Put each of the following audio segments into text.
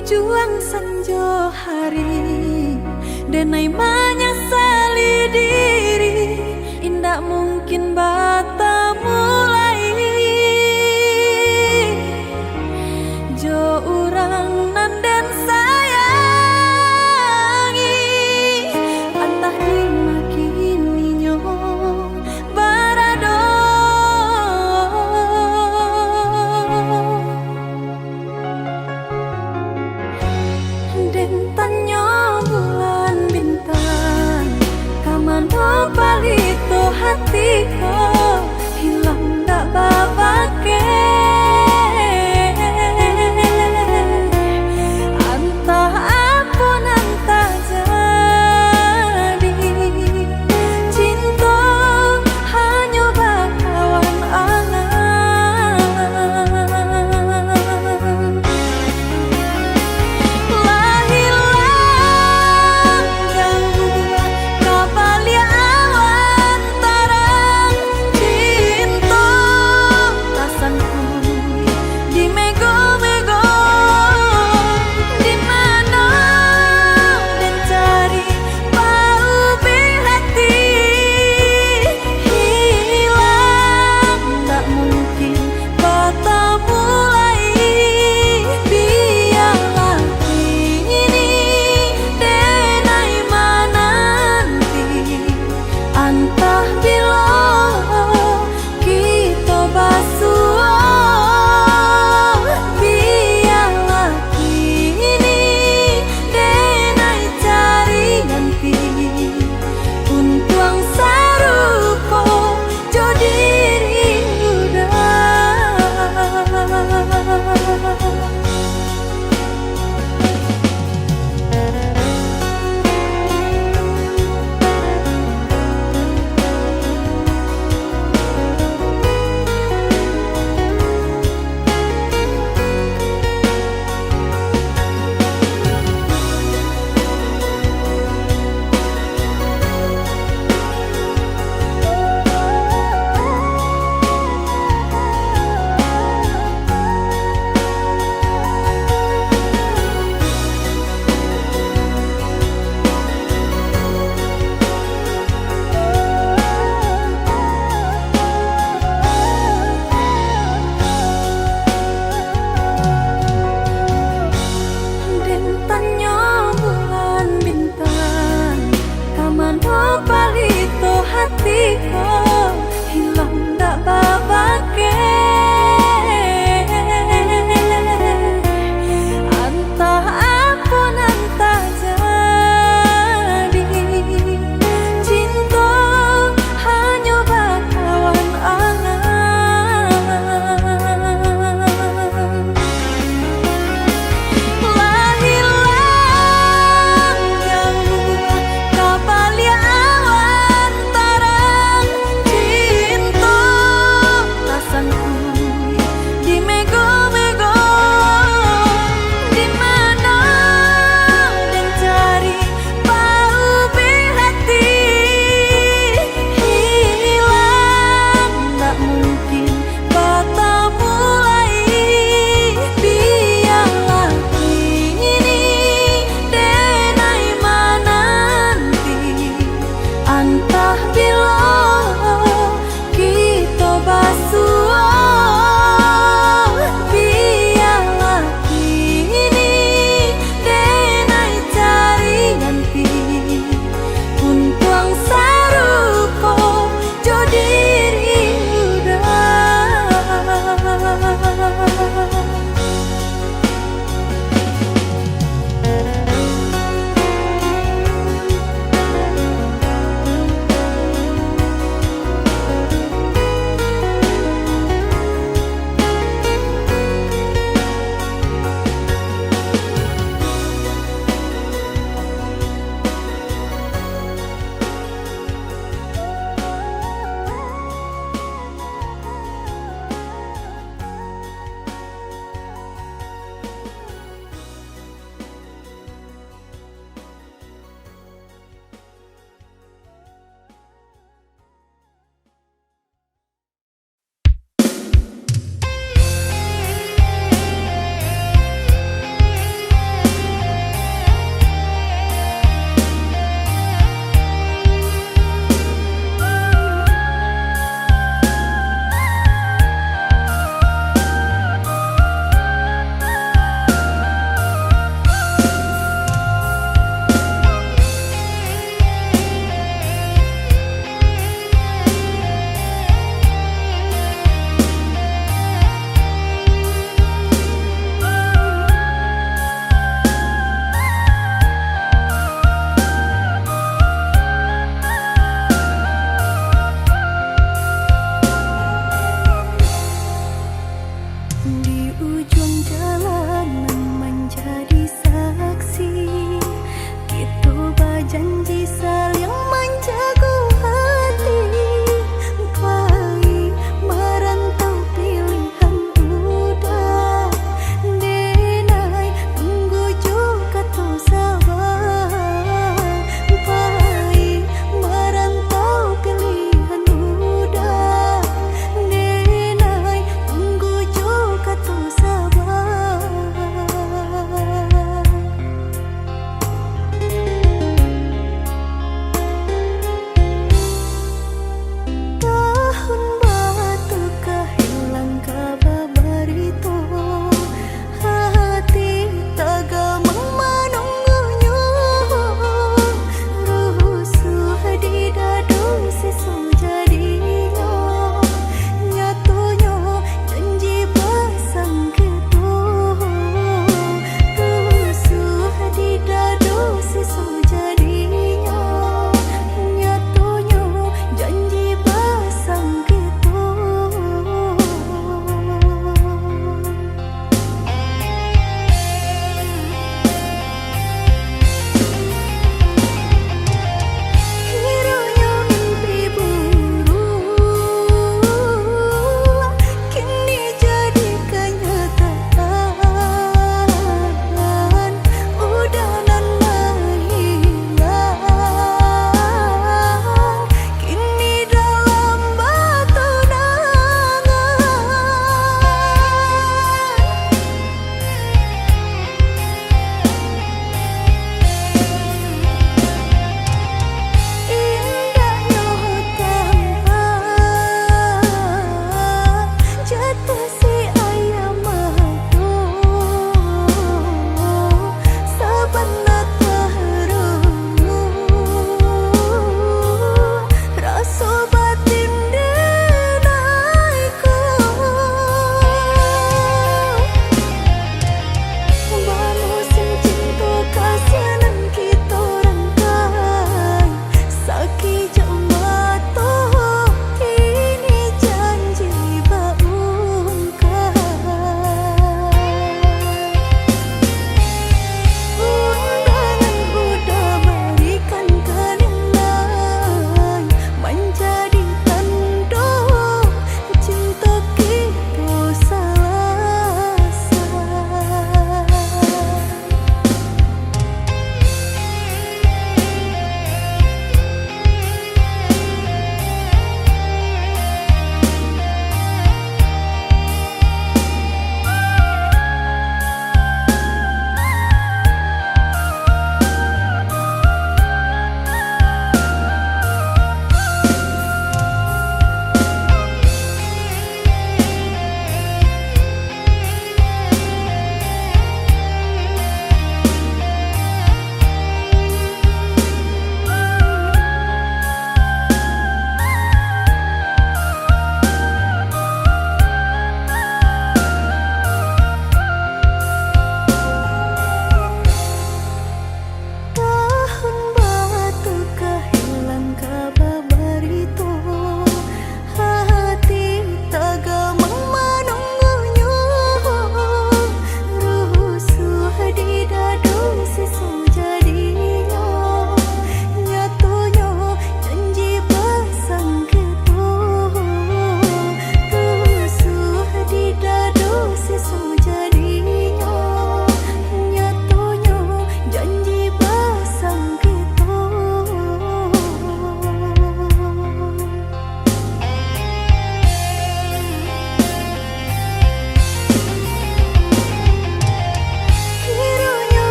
Juang senja hari denai menyesali diri, indak mungkin bata mulai jo urang nanden sayangi antah dimakini nyo barado dentanyo bulan bintang kamano palito hatiku hilang dak babake antah apun antah jadi cinta hanya bakawan angan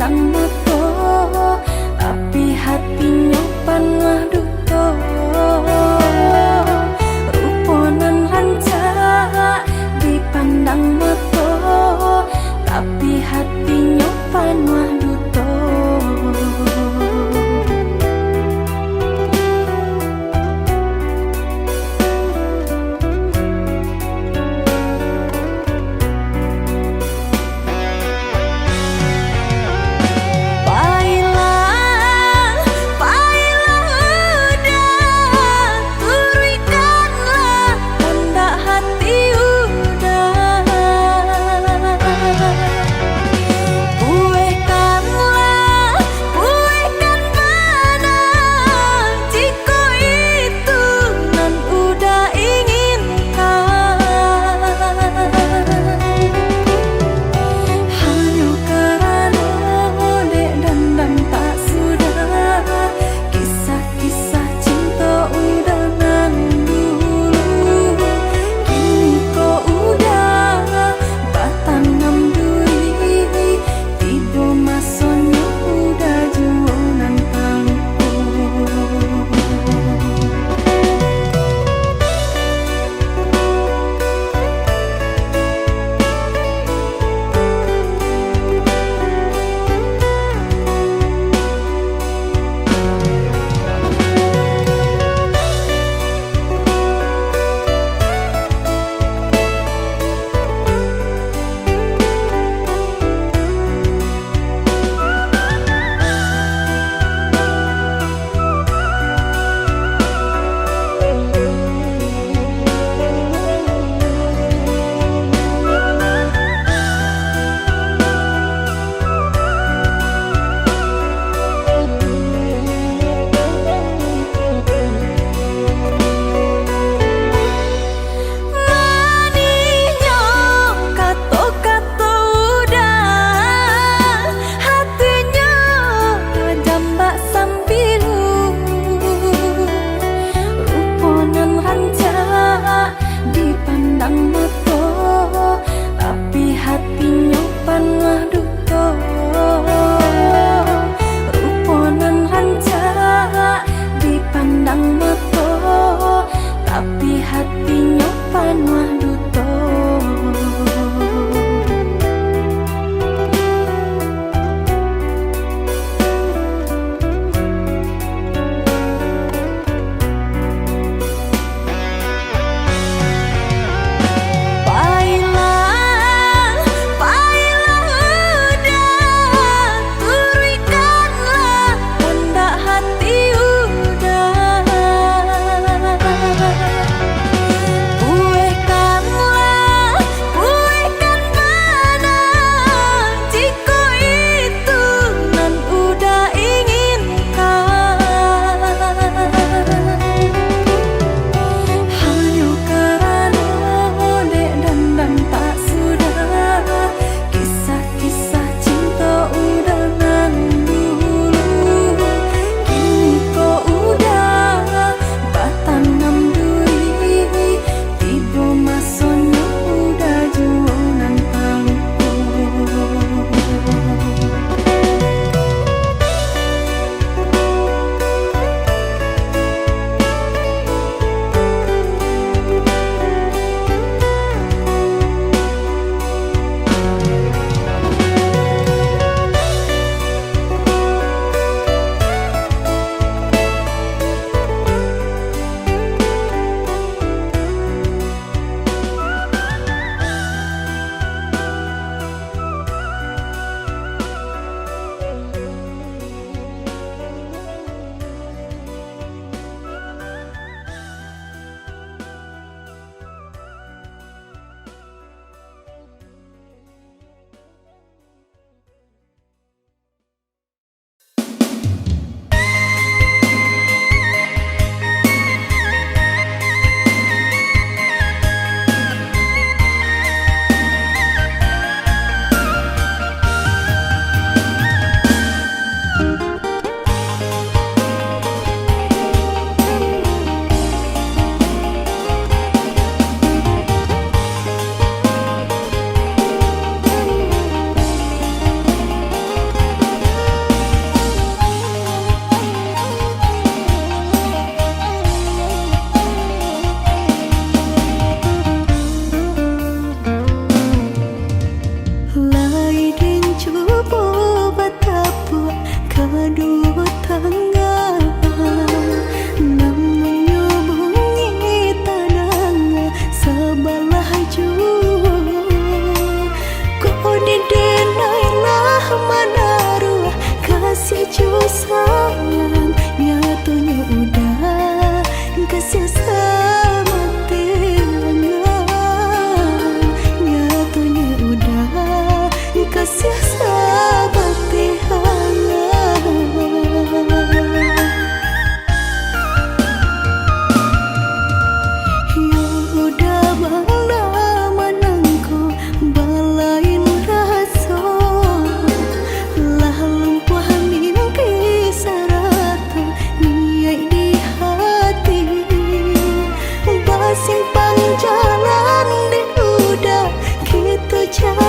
dipandang mata, tapi hatinya panah duto. Ruponan rancak dipandang mata, tapi hatinya panah duto.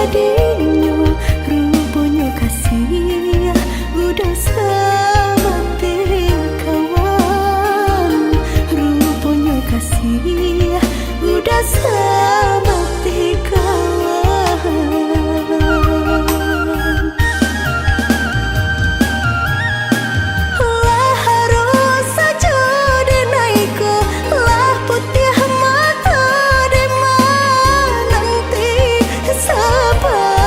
jadinya rupanya kasih udah seperti kawan, rupanya kasih udah seperti kawan. Lah harus saja denaiku, lah putih mata dema nanti sabar.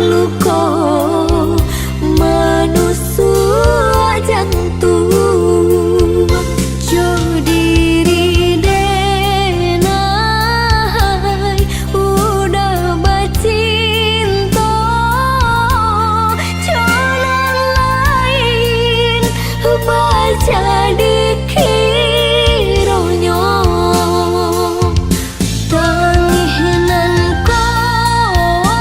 luka menusuk jantung. Jo diri denai udah bercinta, jalan lain baca dikironya. Tanginan kona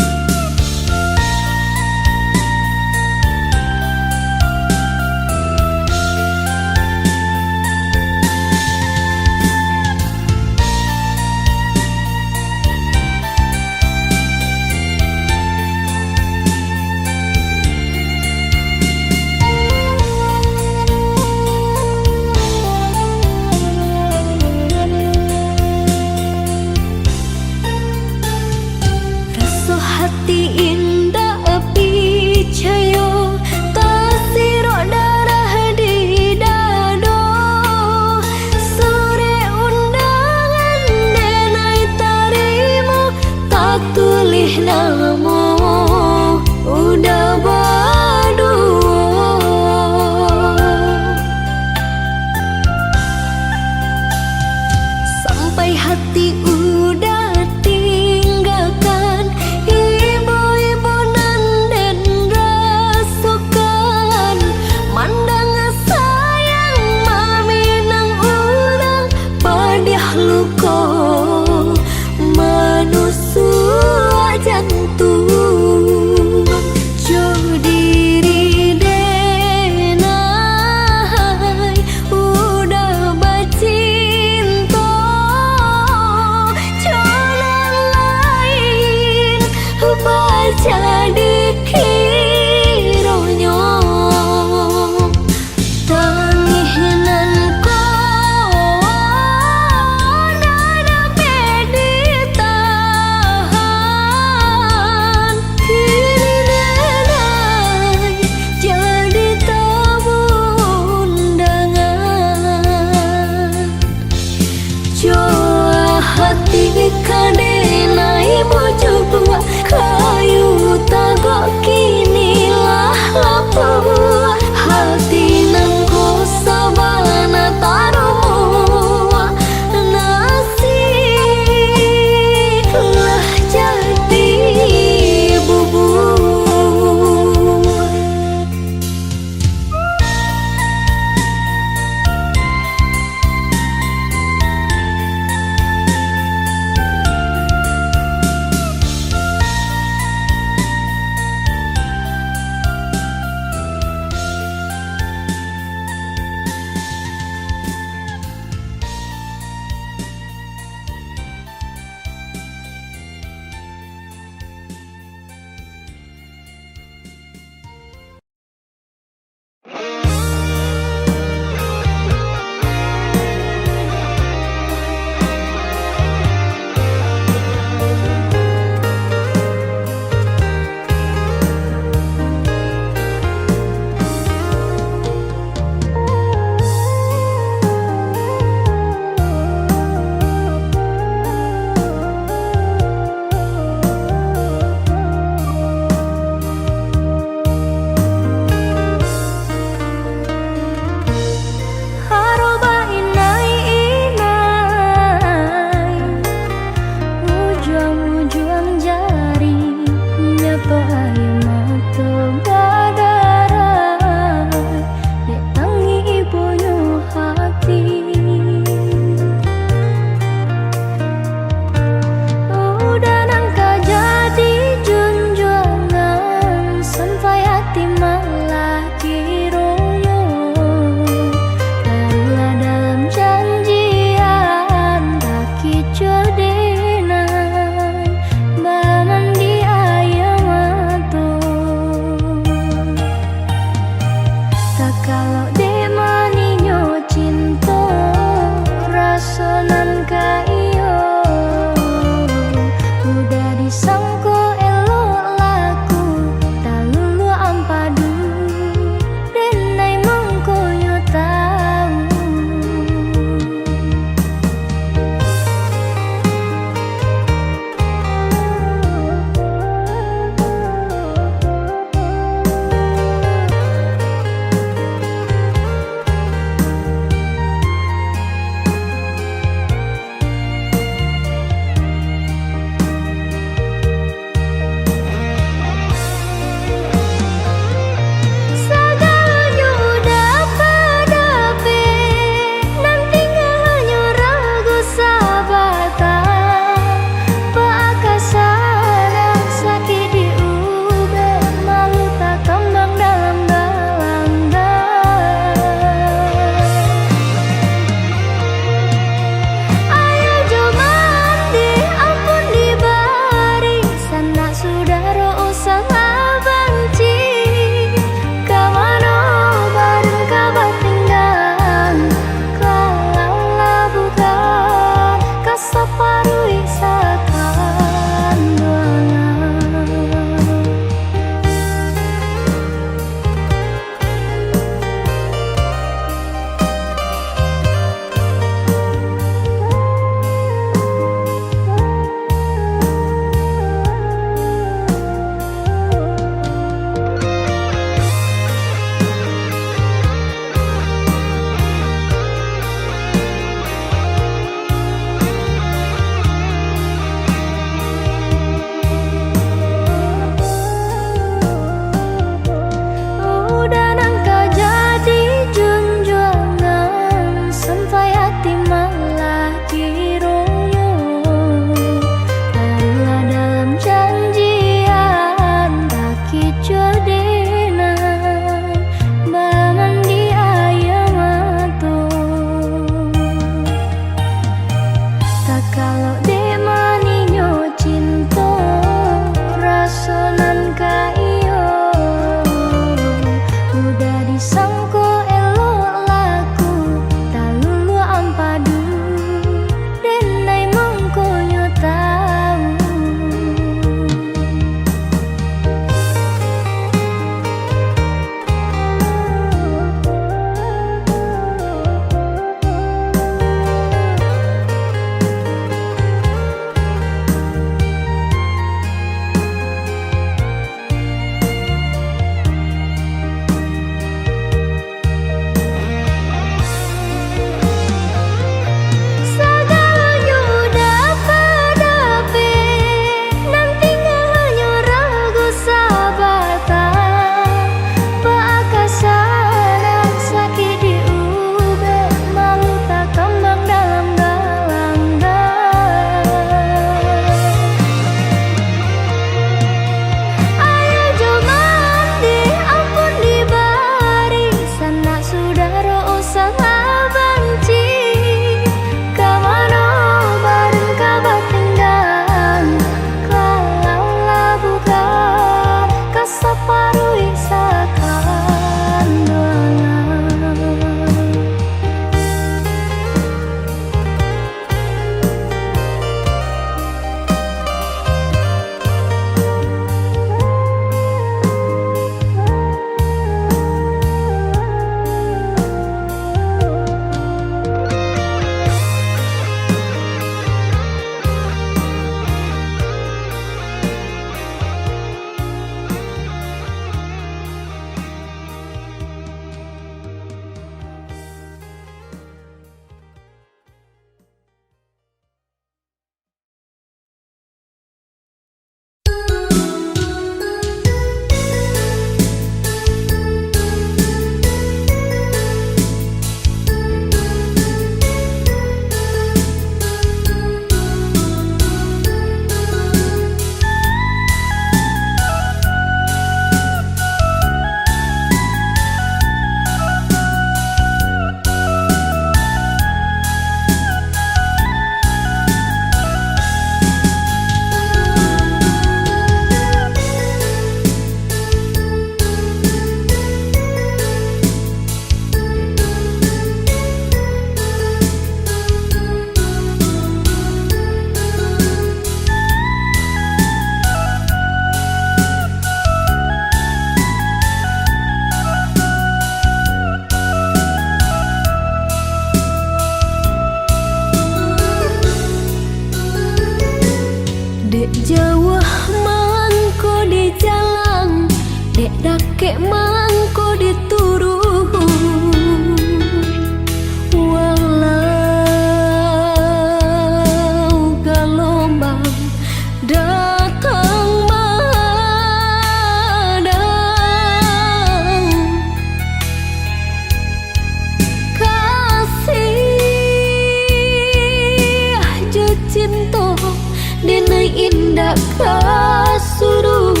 ndak kasurui.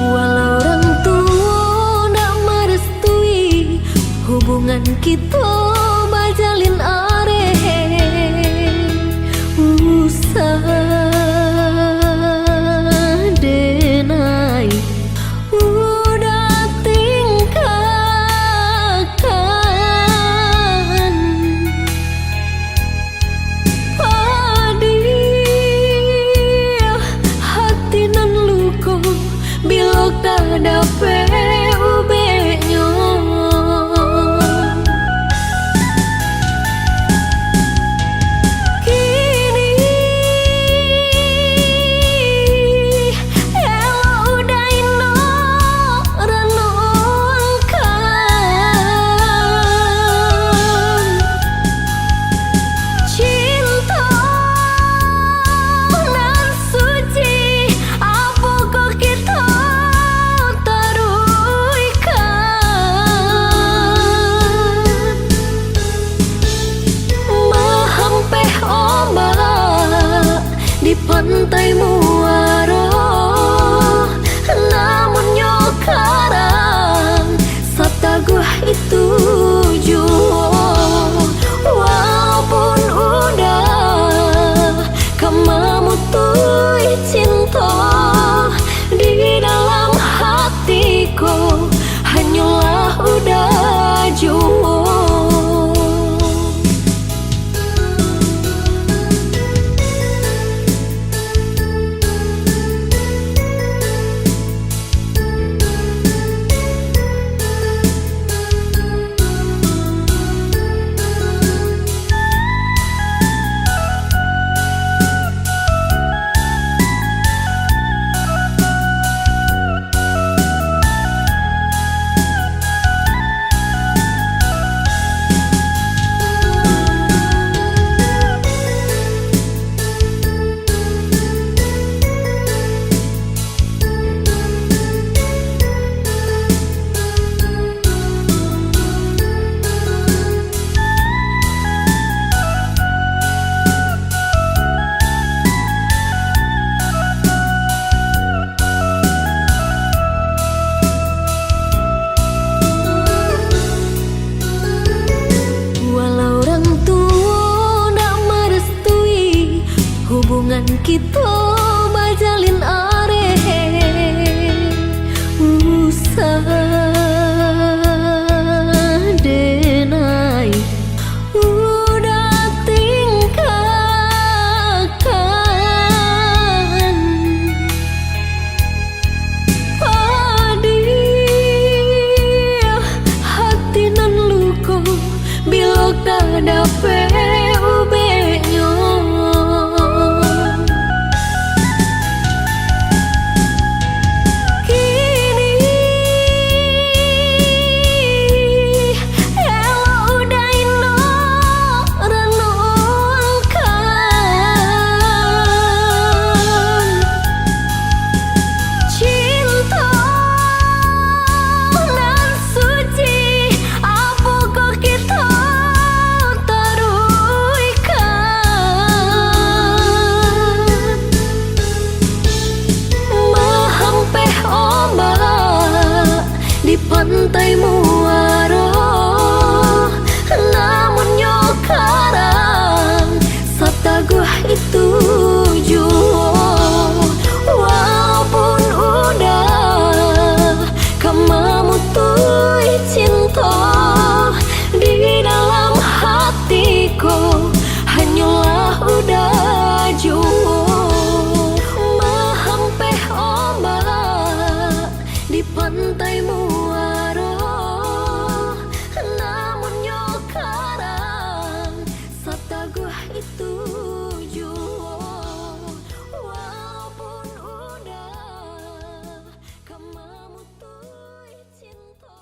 Walau orang tua ndak merestui hubungan kita bajalin denai udah tinggalkan padi hati nan luko bila kada PUB-nya. Pantai Muaro, namun nyokarang sataguh itu jua. Walaupun udah kemamutui cinta di dalam hatiku, hanyalah udah jua. Hubungan kita bajalin denai udah tinggalkan padi hati nan luko bila kada PUB-nya. Pantai Muaro, namun nyokarang sataguh itu jua. Walaupun udah kemamutui cinta di dalam hatiku, hanyalah udah jua. Mahampe ombak di pantai Muaro, itu jua. Walaupun udah kemamutui cinta.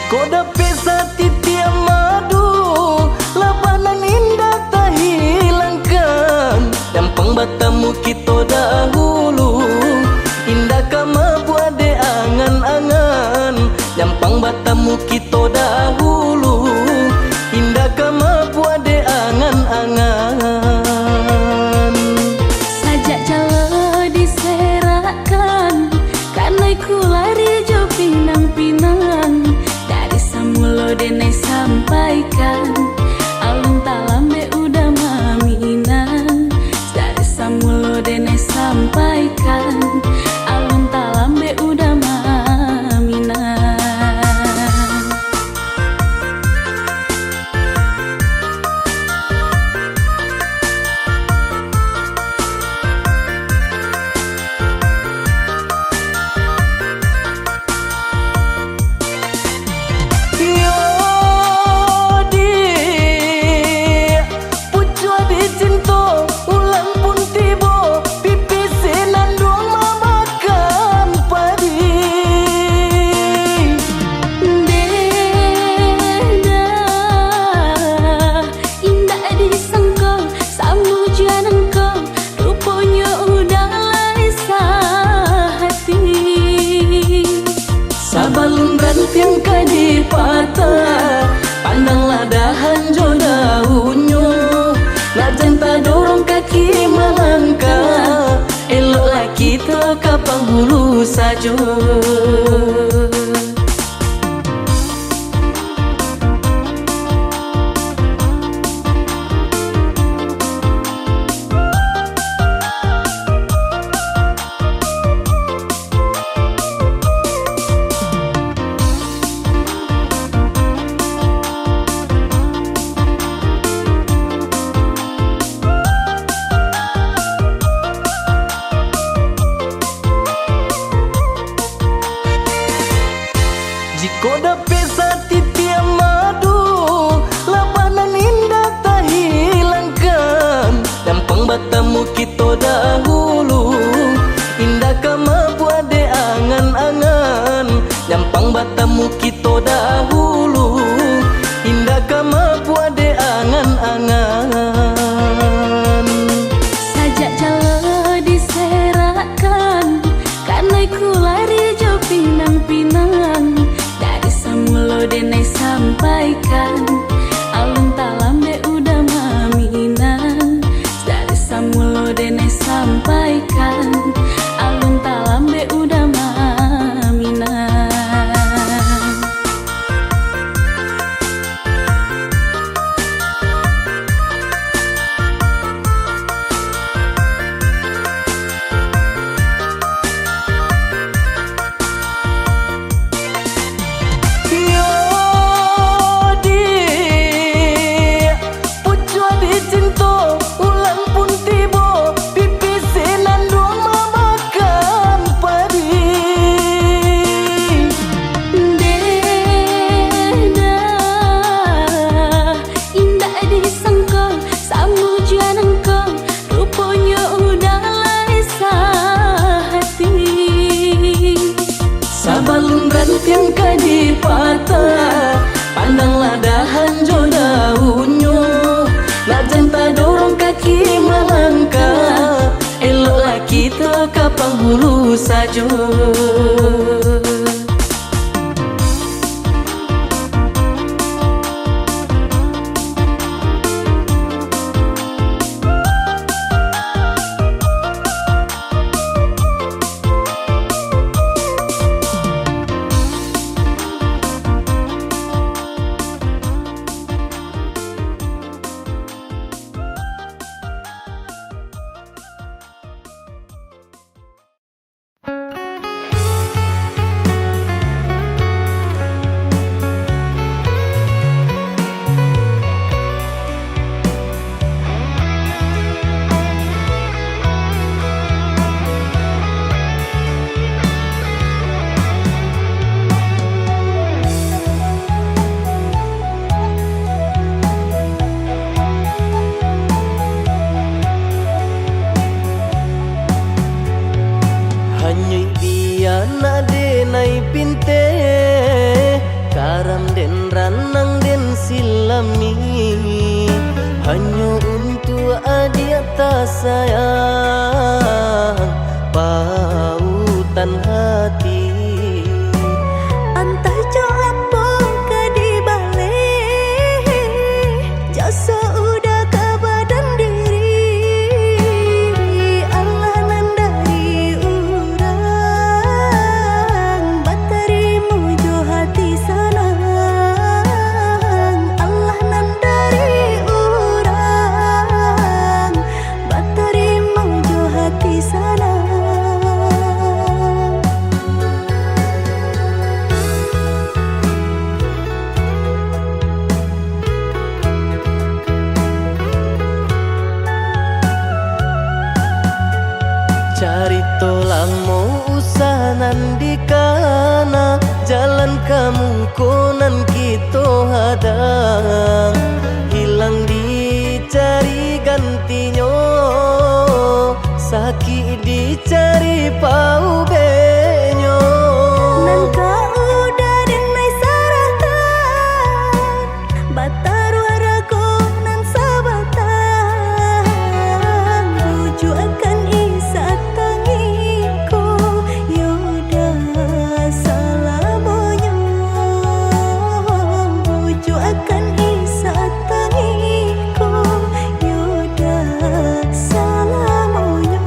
Jika dapat setiap madu, labanan indah tak hilangkan. Dampang batamu kita dahulu, indah kama buat de angan-angan. Dampang batamu kita dahulu, indah kama buat de angan-angan. Sajak jala diserakan, karena ku lari jo pinang-pinang. Dari samulo denai sampaikan, alun talambe udah maminan. Dari samulo denai sampaikan, alun talambe udah maminan. Sabalun rantiang kadi patah, pandanglah dahan jo daunnya. Nak janta dorong kaki melangkah, eloklah kita kapang hulu saja. Jika dapat setiap madu, labanan indah tak hilangkan. Dampang batamu kita dahulu, indah kama buat de angan-angan. Dampang batamu kita dahulu, indah kama buat de angan-angan. Sajak jala diserakan, karena ku lari jo pinang-pinang. Dari samulo denai sampaikan, alun talambe udah maminan. Dari samulo denai sampaikan, alun talambe udah maminan. Sabalun rantiang kadi patah, pandanglah dahan jo daunnya. Nak janta dorong kaki melangkah, eloklah kita kapang hulu saja. aram den ranang den silami, hanya untuk adik tak sayang pautan hati. Entah jo apa ke di balik, jasa udah ke badan diri. Allah nandari urang, batarimu jo hati senang. Allah nandari urang, batarimu jo hati senang. Cari tolang mau usahanan di kana, jalan kamu konan kita hadang, hilang dicari gantinya, sakit dicari pau benyo. Nangka udah denai saratan, bataru arago nan sabatan, buju akan isa tangiku, yoda salamonyo. Buju akan isa tangiku, yoda salamonyo.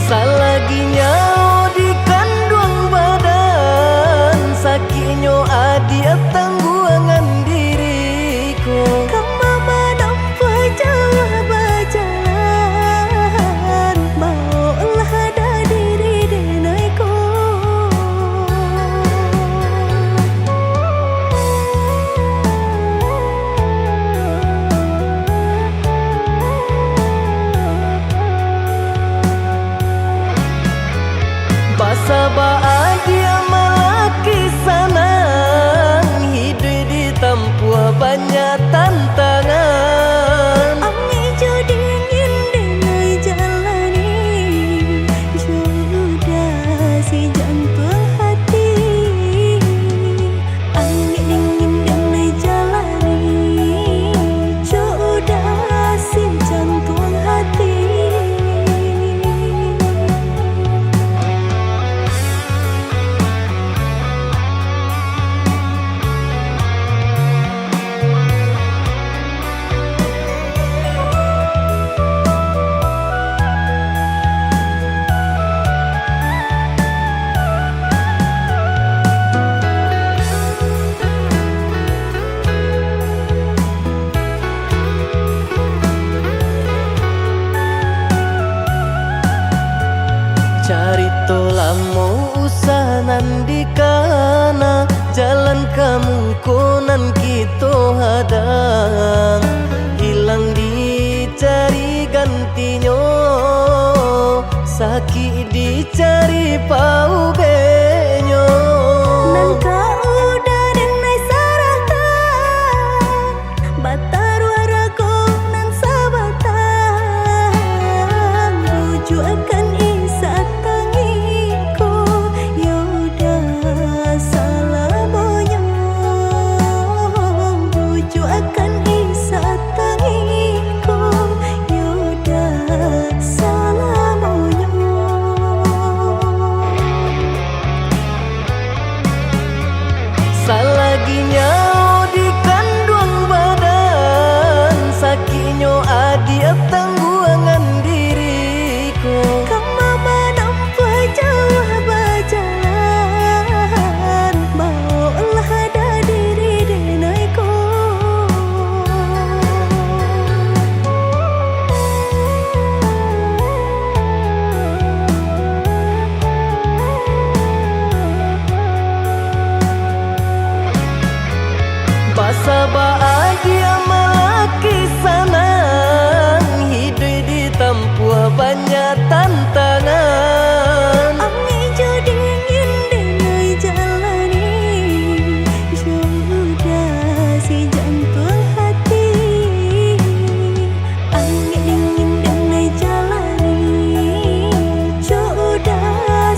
Salaginya di kandung badan, sakitnya adia tangguangan diriku. Kamu menampa jauh berjalan, maulah ada diri denaiku. Basa dia malaki sanang, hidup ditempuh banyak tantangan. Angin jo dingin denai jalani, jodoh si jantung hati. Angin dingin denai jalani, jodoh si jantung hati. Cari tolang mau usahanan di kana, jalan kamu konan kita hadang, hilang dicari gantinya, sakit dicari pau benyo. Nangka udah denai saratan, bataru arago nan sabatan, buju akan isa tangiku, yoda salamonyo. Buju akan isa tangiku, yoda salamonyo. Salaginya di kandung badan, sakitnya adia tangguangan diriku. Kamu menampa jauh berjalan, maulah ada diri denaiku. Basa dia malaki sanang, hidup ditempuh banyak tantangan. Angin jo dingin denai jalani, jodoh si jantung hati. Angin dingin denai jalani, jodoh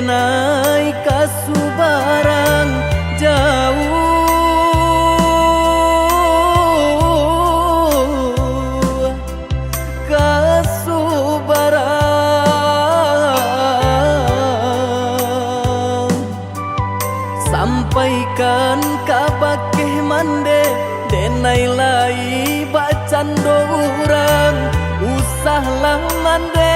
denai kasubaran jauh kasubaran sampaikan kabakeh mande denai lai bacan dorang usahlah mande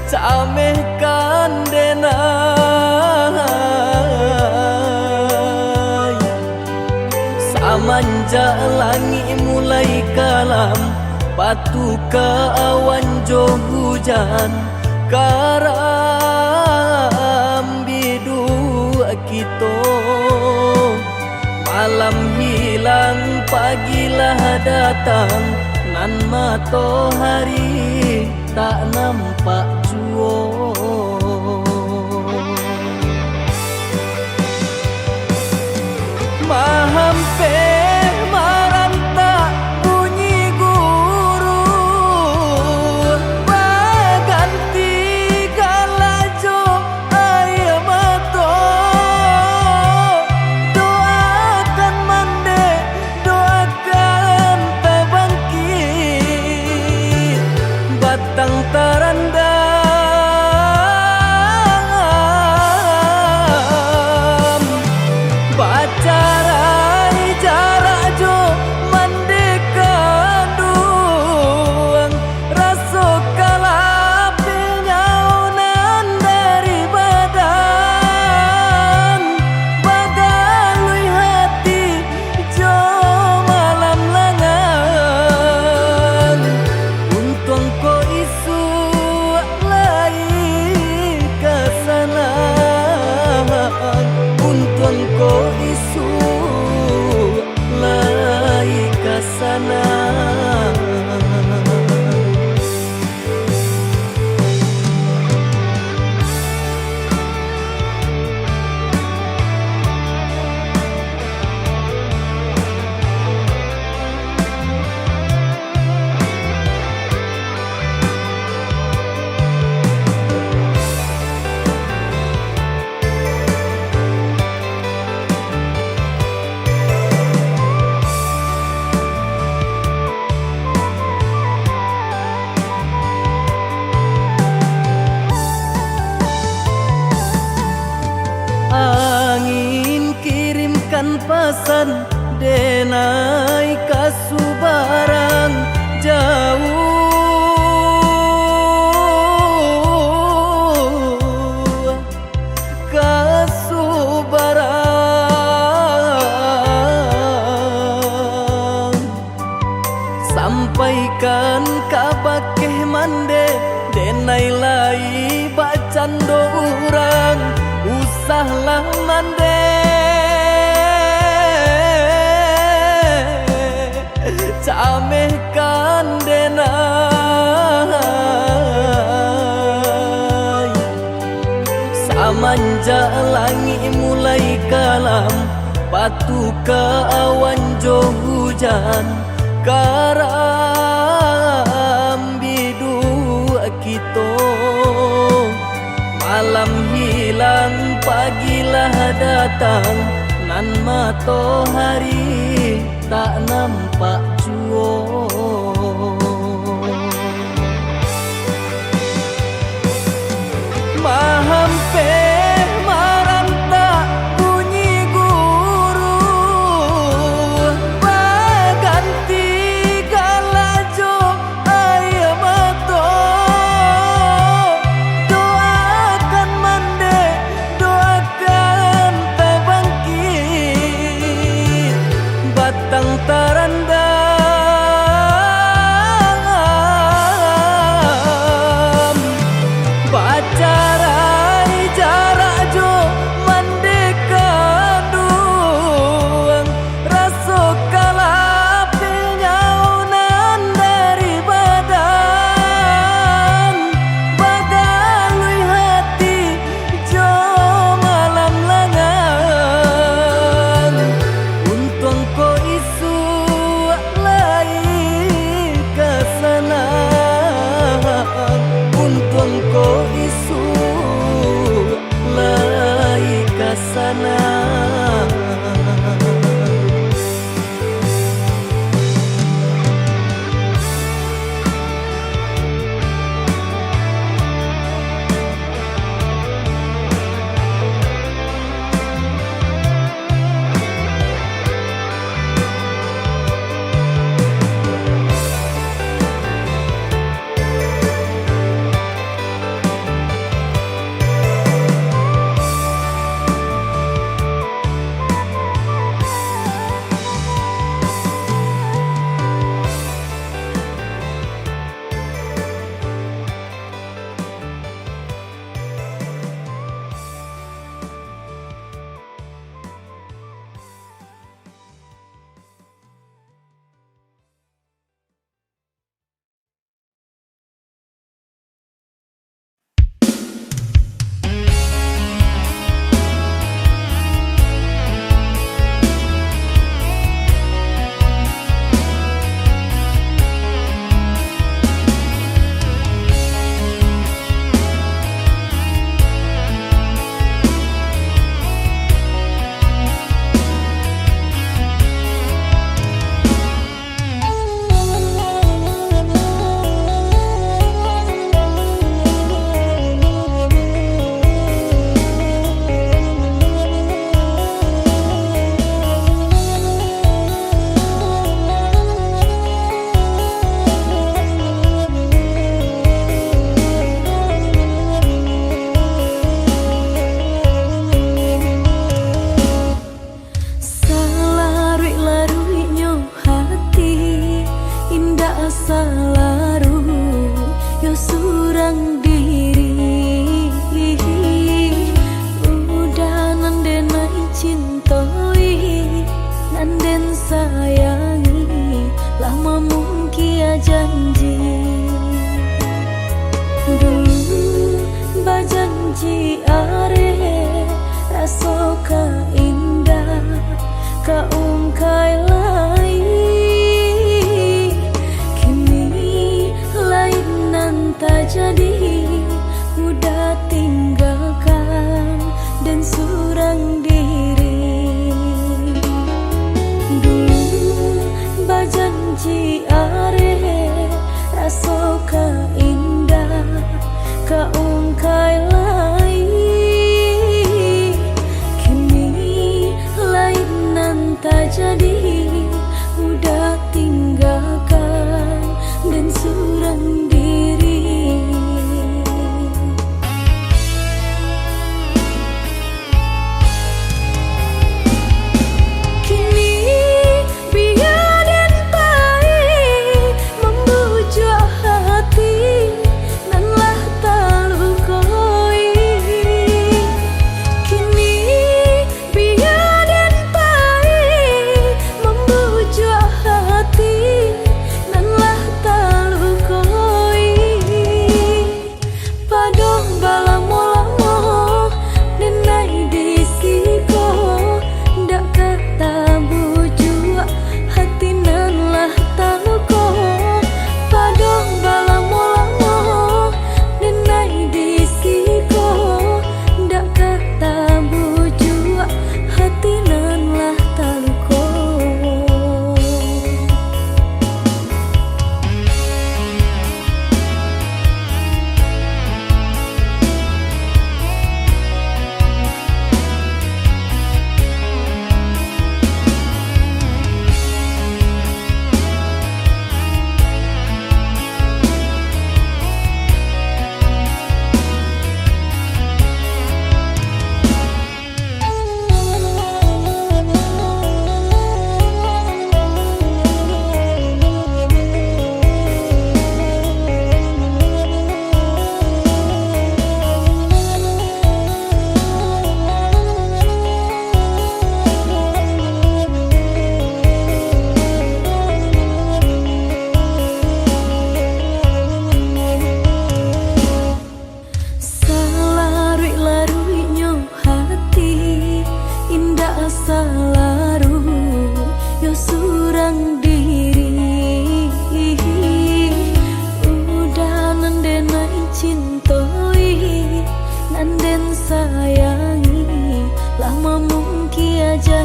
camehkan denai samanja langit mulai kalam batu ke awan jo hujan karam bidu kita malam hilang pagilah datang nan matahari tak nampak jua mahampe maranta bunyi guru baganti galajo ayam mato doakan mande doakan tabangkit batang taranda bacarai jarak jo mandeka duang raso kalapil nyaunan dari badan bagalui hati jo malam langan untung ko isu lai kesana untung ko isu lai kesana angin kirimkan pesan denai kasubaran jauh kasubaran sampaikan kabakeh mande denai lai bacan dorang usahlah mande camehkan denai samanja langit mulai kalam batu ke awan jo hujan karam bidu kita malam hilang pagilah datang nan matahari tak nampak jua mahampe maranta bunyi guru baganti galajo ayam mato doakan mande doakan tabangkit batang taranda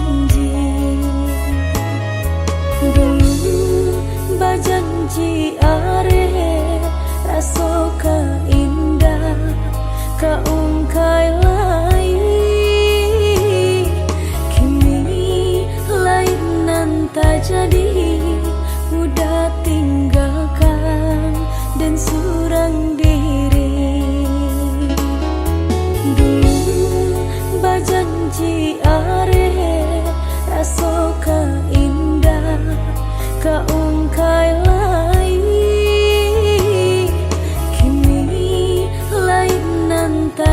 janji. Dulu bajanji are raso ka indah ka ungkai lai. Kini lain nan tak jadi, udah tinggalkan dan surang diri. Dulu bajanji are raso ka indah ka ungkai lai. Kini lain nan tak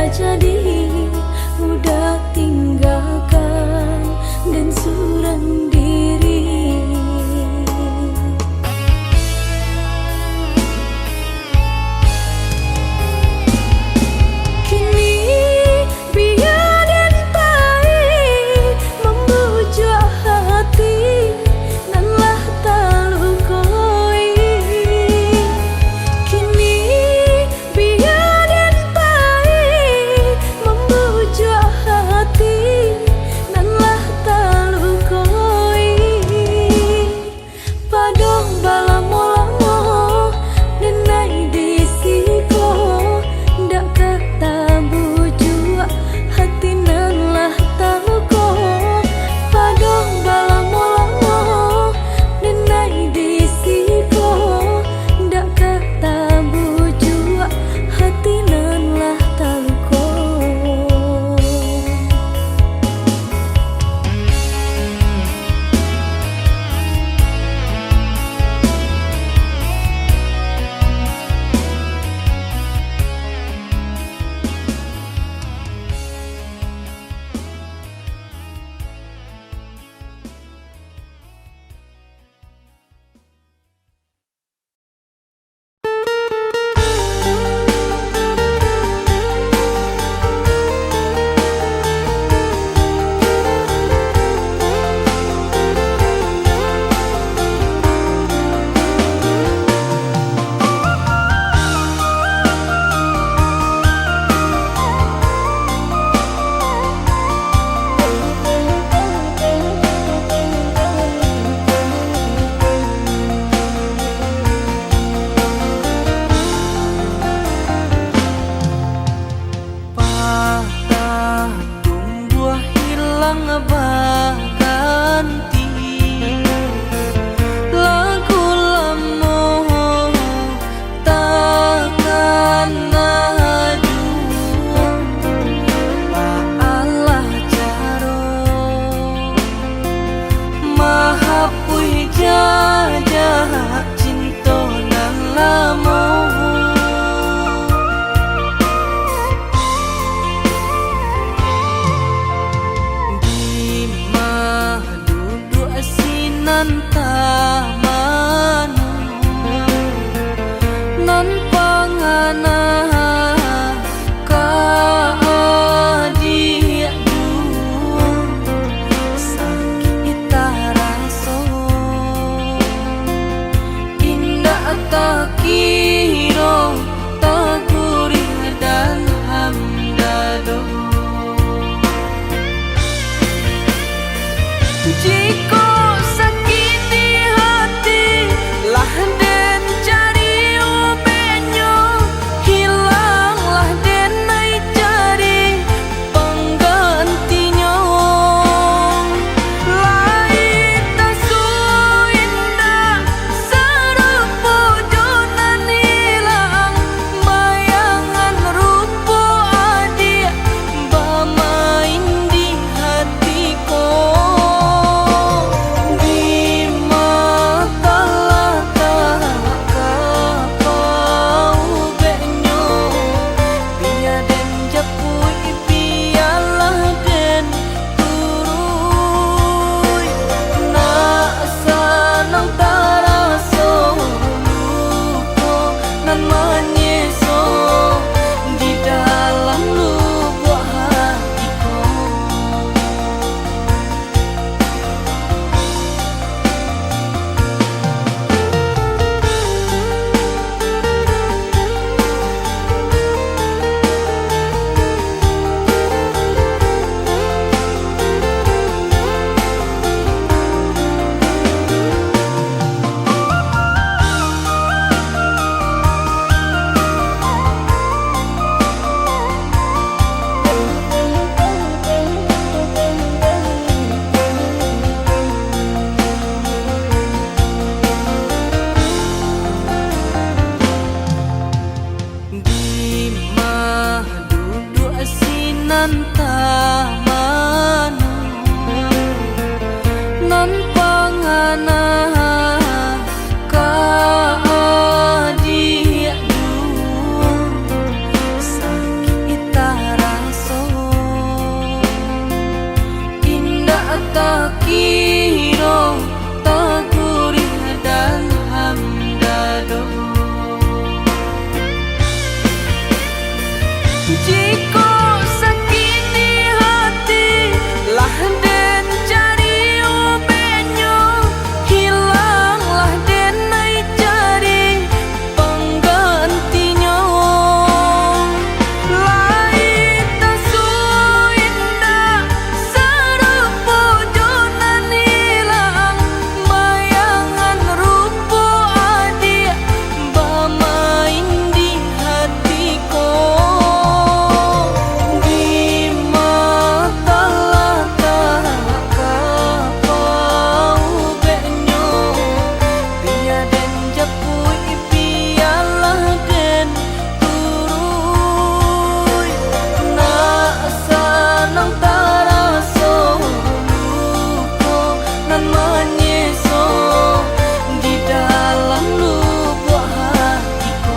tak kira tak gurih dalam dado. Jika sakiti hati lah den cari obatnya, hilanglah den ai cari penggantinya. Lain tak indah serupa jonan hilang, bayangan rupa adik bermain di hatiku. Di mata lata kau benyo, biar den japui biarlah den turui. Nak sanang taraso luko nan menyeso di dalam lubuk hatiku.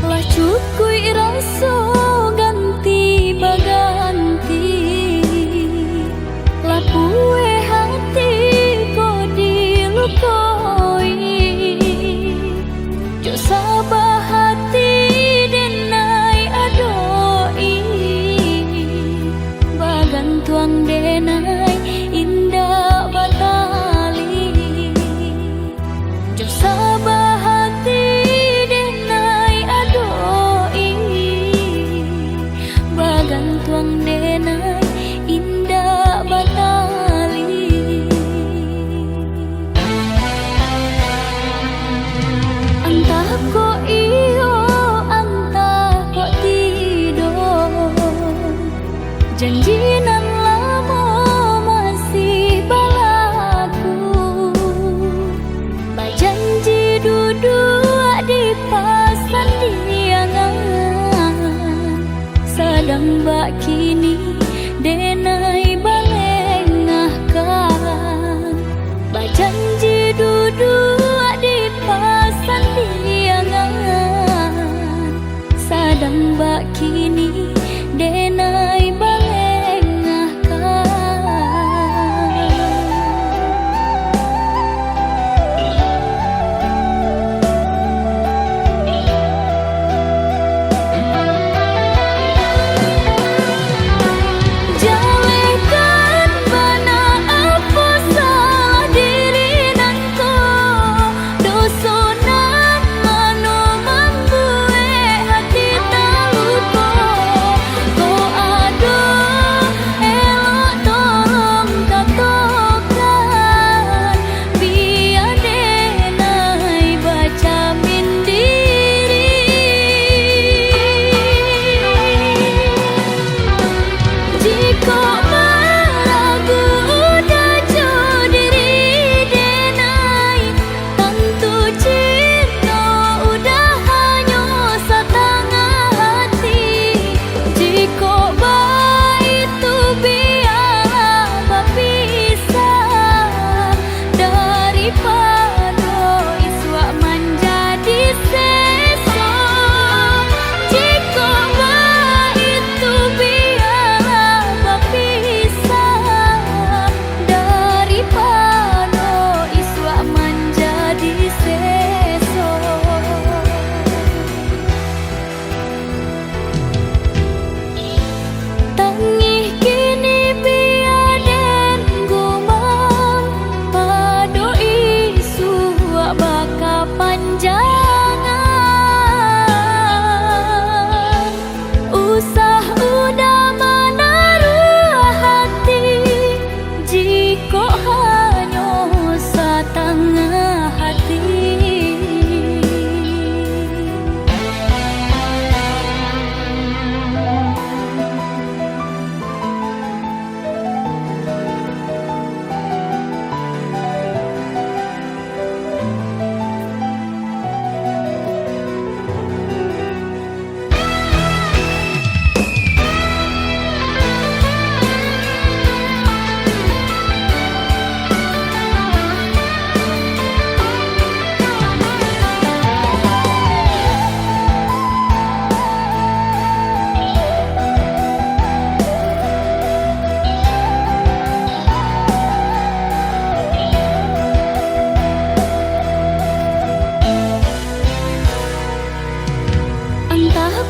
Lah cukui rasa ganti baganti, lah pue hati kau dilukoi. Jo sabah hati denai adoi, bagan tuang denai indah batali. Jo sabah hati denai adoi, bagan tuang denai indah batali. Entah kok iyo, entah kok tidur, janji nan lama masih balaku. Bajanji duduk di pasan diangan, sadang bak kini denai balengahkan. Bajanji duduk di pasan diangan, sadang bak kini denai balengahkan. Jalekan bana apa salah diri nanko, dosonan mano membue hati tak lupa.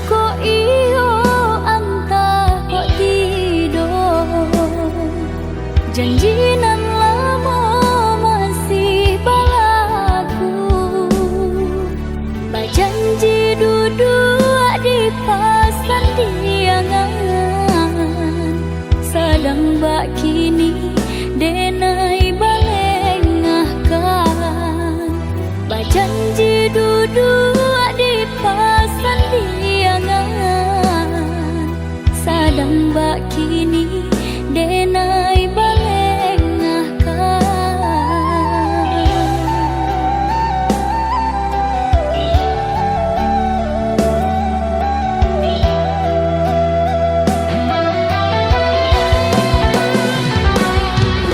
kok iyo antah kok tidur. Janji nan lama masih balaku. Bajanji duduk di pasan diangan. Sadang bak kini denai balengahkan. Bajanji duduk di pasan diangan. Sadang bak kini denai balengahkan.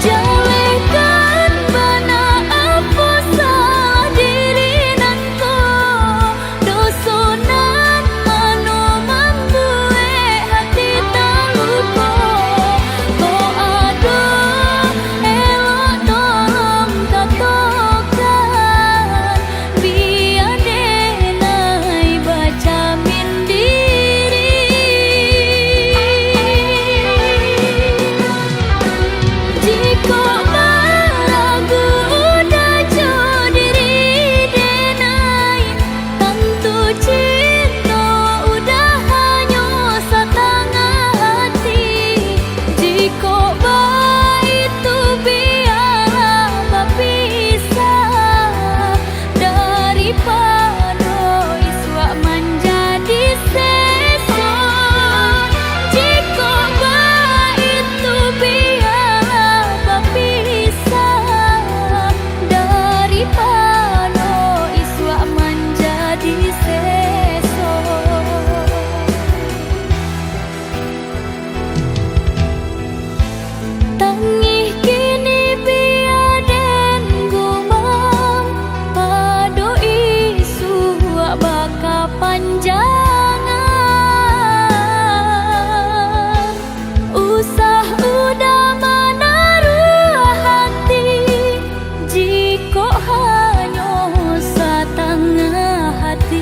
Jalekan bana apa salah diri nanko. Dosonan mano membuat hati terluka. Ko ada elok tolong katakan. Biar denai bacamin diri. Jika meragu udah jauh diri denai. Tentu cinta udah hanya setengah hati. Jika itu biarlah berpisah. Daripada iswak menjadi sesat. Jika itu biarlah berpisah. Daripada iswak menjadi sesat. Tangih kini biaden gumam. Pado isu baka panjangan. Usah udah menaruh hati. Jika hanya setengah hati.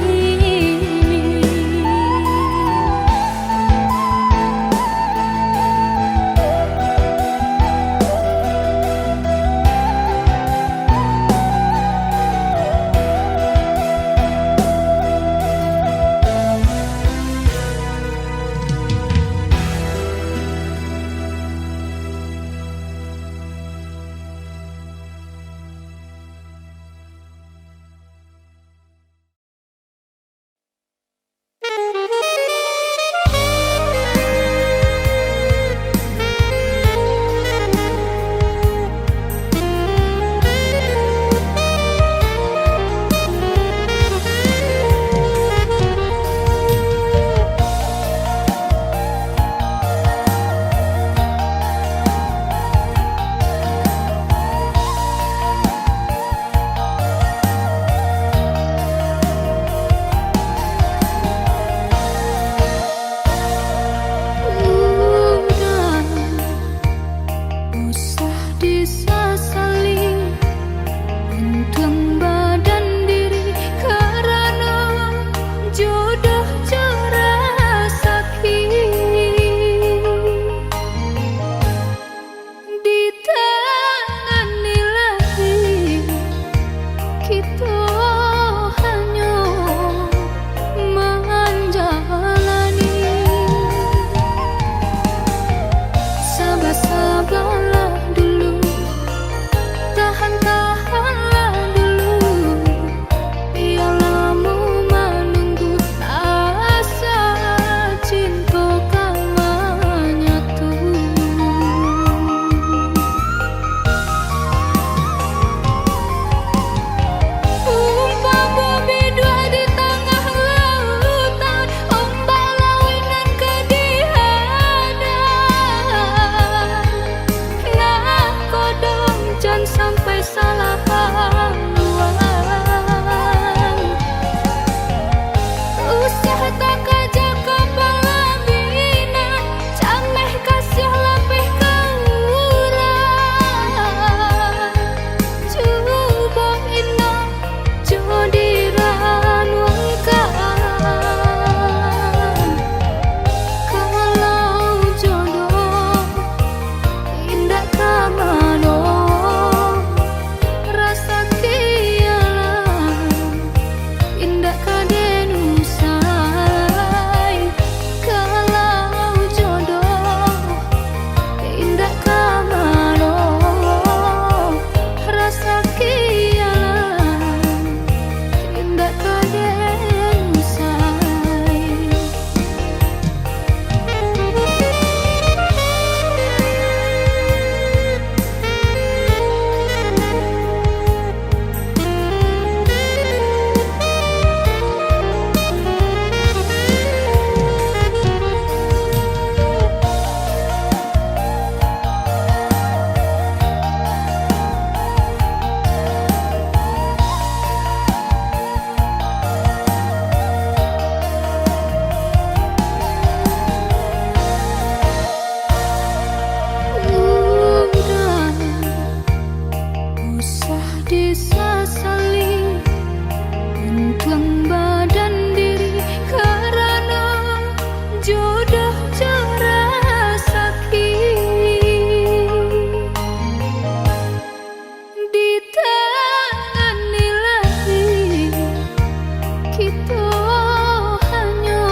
hanya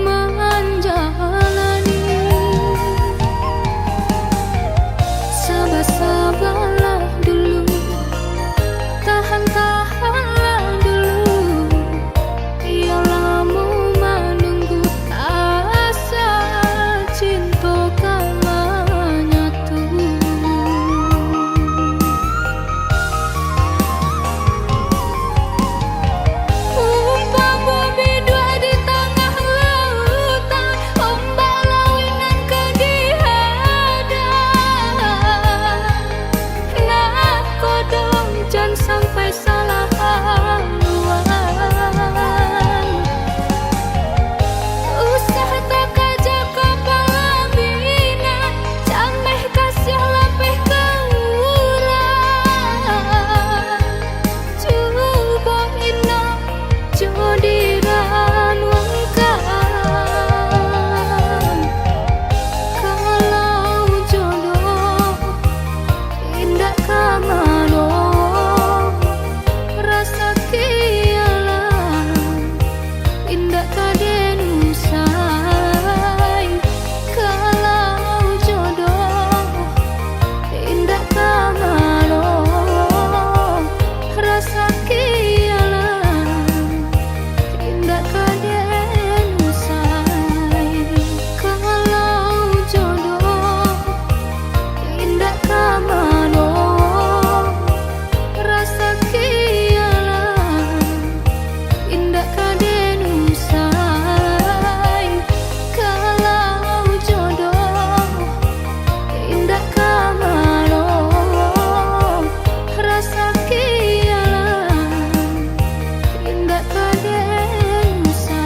menjalani. Sabar-sabarlah dulu, tahan-tahanlah dulu, biarlah menunggu asa cinta kalanya tuh. Umpama bidua di tengah lautan, ombak lawinan kedihadan. Nah kodong jangan sampai salah haluan. Usah tak kaja kepala bina, cameh kasih lapeh keurang. Coba ina jodiran wangkan. Kalau jodoh indah kamano, rasa kialah indah kaden usai. Kalau jodoh indah kamano, rasa kialah indah kaden usai. Kalau jodoh indah kamano, rasa kialah indah kaden usai. Kalau jodoh indah kamano, rasa kialah indah kaden usai.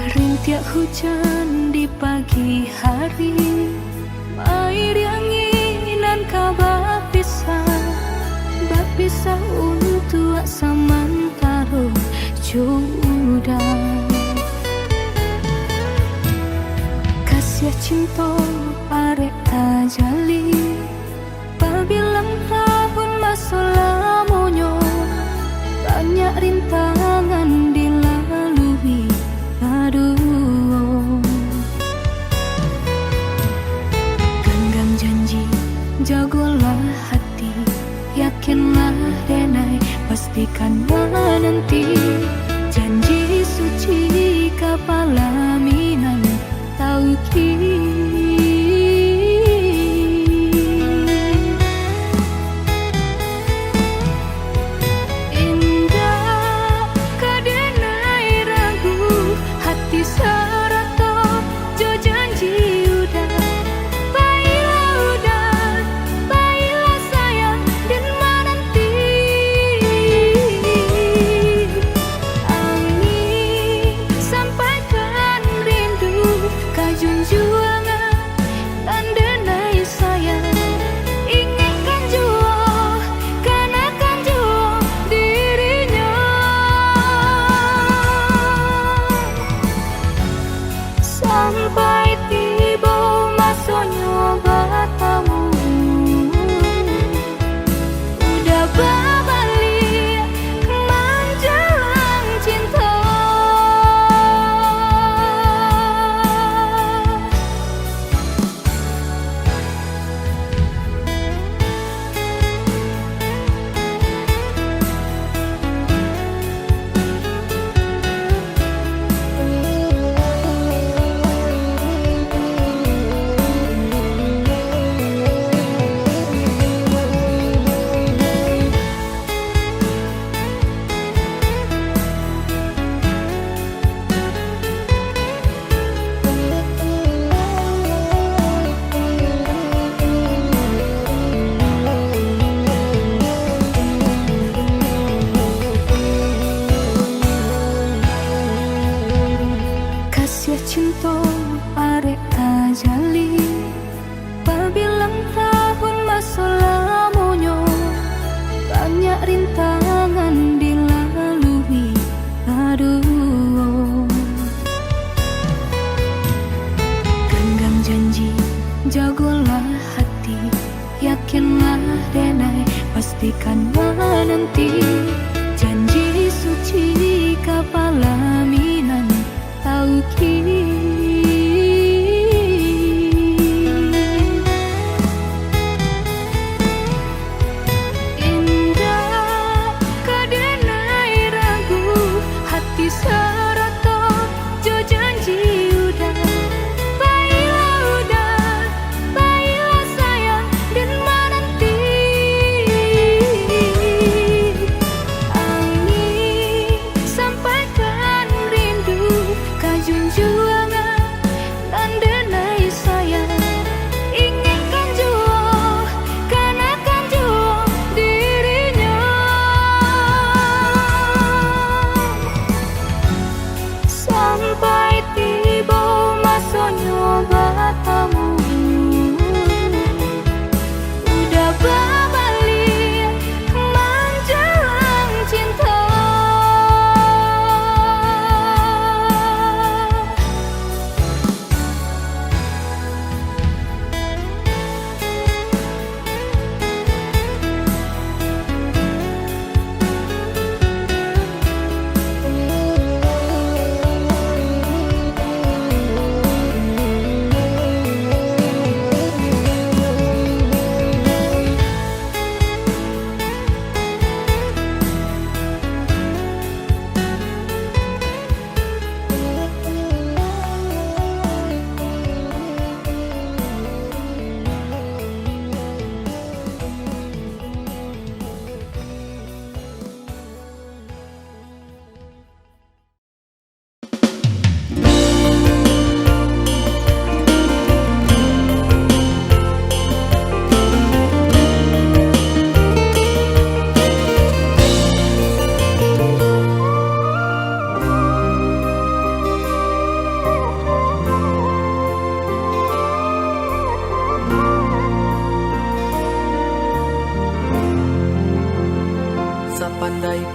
Rintiak hujan di pagi hari, air anginan kabar pisah untuk samantaro jodoh. Kasih cinta arek tajali, pabilang tahun masa lamonyo, banyak rintangan dilalui. Aduh, genggam janji, jagolah hati, yakinlah denai, pastikan menanti. Janji suci kepala minan tauki. Indah cinta arek tajali Pabilang tahun masa lamunya banyak rintangan dilalui. Aduh, genggam janji, jagolah hati, yakinlah denai, pastikan menanti. Janji suci kapalaminan tauki. Indah kadenai ragu, hati serata jo janji udah. Baiklah sayang dan menanti. Angin sampaikan rindu, kajunjuangan dan denai sayang. Inginkan jua, kanakan jua dirinya. Sampai tiba masanya bertemu, udah berbalik menjelang cinta.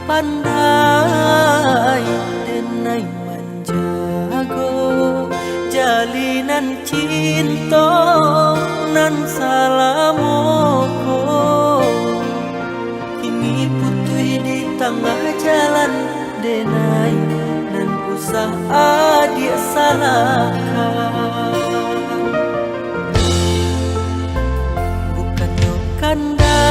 Pandai denai menjago jalinan cinta nan salamoko. Kini putui di tengah jalan denai nan usah dia salahkan. Bukannya kanda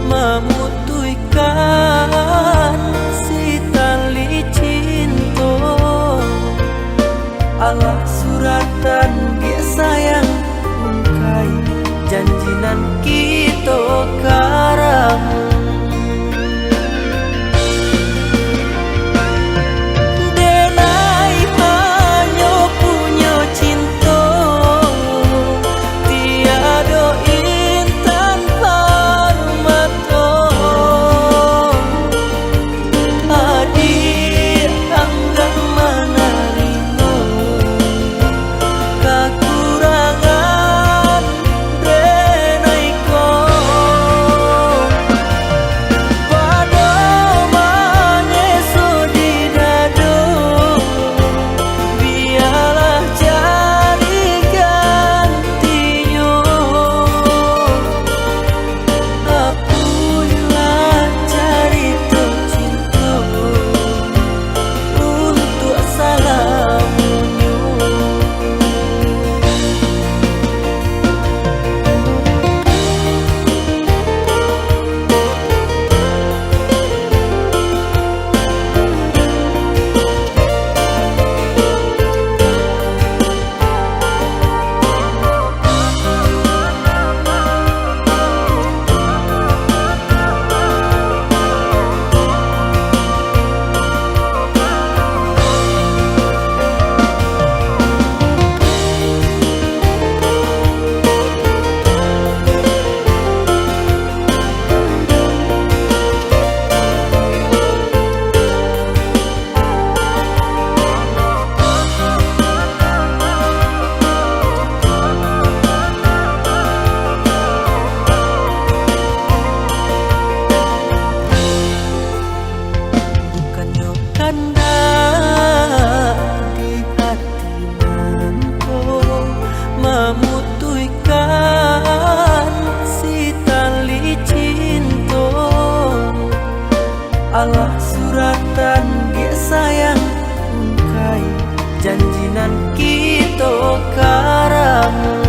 memutuikan si tali cinta. Allah suratan dia sayang ungkai janjinan kita karang. Denai hanya punya cinta, tiada intan permata. Hadir anggang menerima kekurangan denai kau. Allah suratan ge sayang ungkai janjinan kita karamu.